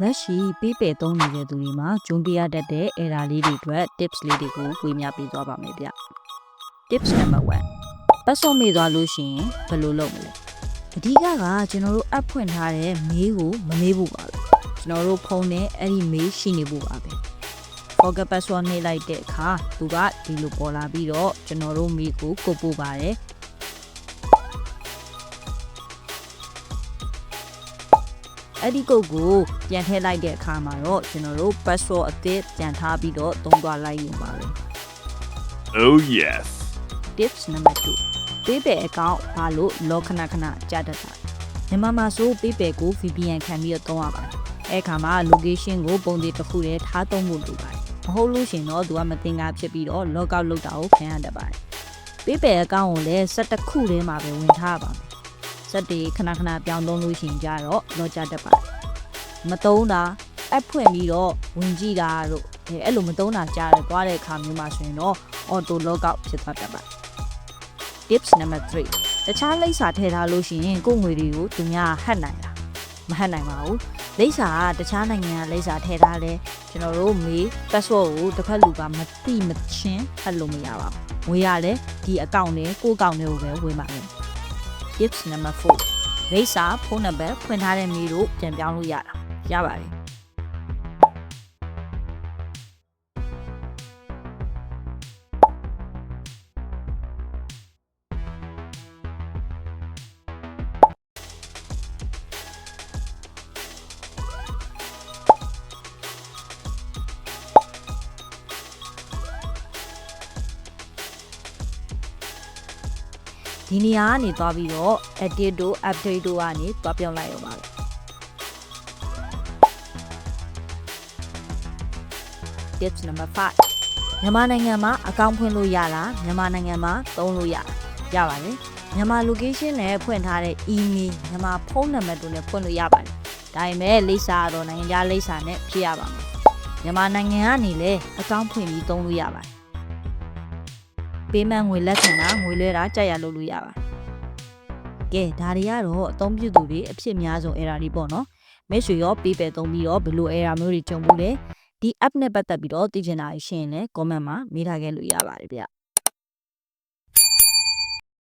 လက်ရှိပေးပယ်သုံးနေတဲ့သူတွေမှာဂျုံပြရတတ်တဲ့ error လေးတွေအတွက် tips လေးတွေကိုဝေမျှပေးသွားပါမယ်ဗျ tips number 1 password မေ့သွားလို့ရှိရင်ဘယ်လိုလုပ်မလဲအဓိကကျွန်တော်တို့ app ဖွင့်ထားတဲ့ mail ကိုမမေးဖို့ပါပဲကျွန်တော်တို့ဖုန်းနဲ့အဲ့ဒီ mail ရှိနေဖို့ပါပဲ forget password နှိပ်လိုက်တဲ့အခါသူကဒီလိုပေါ်လာပြီးတော့ကျွန်တော်တို့ mail ကိုကုတ်ပို့ပါတယ်အဲ့ဒီကုတ်ကိုပြန်ထည့်လိုက်တဲ့အခါမှာတော့ကျွန်တော်တို့ password အသစ်ပြန်ထားပြီးတော့သုံးသွားလိုက်ရုံပါပဲ Oh yes. tips number 2 PayPal account ဘာလို့လောခဏခဏကြာတတ်တာမြန်မာမှာဆို PayPal ကို VPN ခံပြီးတော့သုံးရပါတယ်အဲ့ခါမှာ location ကိုပုံသေးတစ်ခုတည်းထားသုံးဖို့လိုပါတယ်မဟုတ်လို့ရှင်တော့သူကမတင်ကားဖြစ်ပြီးတော့ log out လုပ်တာကိုခံရတတ်ပါတယ် PayPal account ကိုလည်း11ခုထဲမှာပဲဝင်ထားပါမယ်ဆက်တွေခဏခဏပြောင်းသုံးလို့ရှိရင်ကြတော့လောကြတတ်ပါတယ်မသုံးတာ app ဖွင့်ပြီးတော့ဝင်ကြည့်တာတို့အဲ့လိုမသုံးတာကြားတယ်သွားတဲ့အခါမျိုးမှာဆိုရင်တော့ auto log out ဖြစ်သွားတတ်ပါတယ် tips number 3တခြားလိပ်စာထည့်ထားလို့ရှိရင်ကိုယ်ငွေတွေကိုသူများဟတ်နိုင်လားမဟတ်နိုင်ပါဘူးလိပ်စာကတခြားနိုင်ငံကလိပ်စာထည့်ထားလဲကျွန်တော်တို့မေး password ကိုတစ်ဖက်လူကမသိမချင်းဟတ်လို့မရပါဘူးငွေရလဲဒီအကောင့်နဲ့ကိုယ့်အကောင့်တွေကိုပဲဝင်ပါမယ် tips number 4လိပ်စာဖုန်းနံပါတ်ဖွင့်ထားတဲ့မေးတို့ပြန်ပြောင်းလို့ရပါတယ်ဒီနေရာကနေသွားပြီးတော့ edit တို့ update တို့ကနေသွားပြောင်းလိုက်ရပါမယ် tips number 5မြန်မာနိုင်ငံမှာအကောင့်ဖွင့်လို့ရလားမြန်မာနိုင်ငံမှာသုံးလို့ရပါတယ်မြန်မာ location နဲ့ဖွင့်ထားတဲ့ email မြန်မာဖုန်းနံပါတ်တို့နဲ့ဖွင့်လို့ရပါတယ်ဒါပေမဲ့လိပ်စာတော့နိုင်ငံခြားလိပ်စာနဲ့ဖြည့်ရပါမယ်မြန်မာနိုင်ငံကနေလည်းအကောင့်ဖွင့်ပြီးသုံးလို့ရပါတယ်ပေးမှန်းငွေလက်ခံတာငွေလွှဲတာကြက်ရလုပ်လို့ရပါတယ်ကဲဒါတွေကတော့အသုံးပြုသူတွေအဖြစ်များဆုံး error တွေပေါ့နော်မိတ်ဆွေရော PayPal သုံးပြီးတော့ဘယ်လို error မျိုးတွေကြုံဘူးလဲဒီ app နဲ့ပတ်သက်ပြီးတော့သိချင်တာရှိရင်လည်း comment မှာမေးထားခဲ့လို့ရပါတယ်ဗျ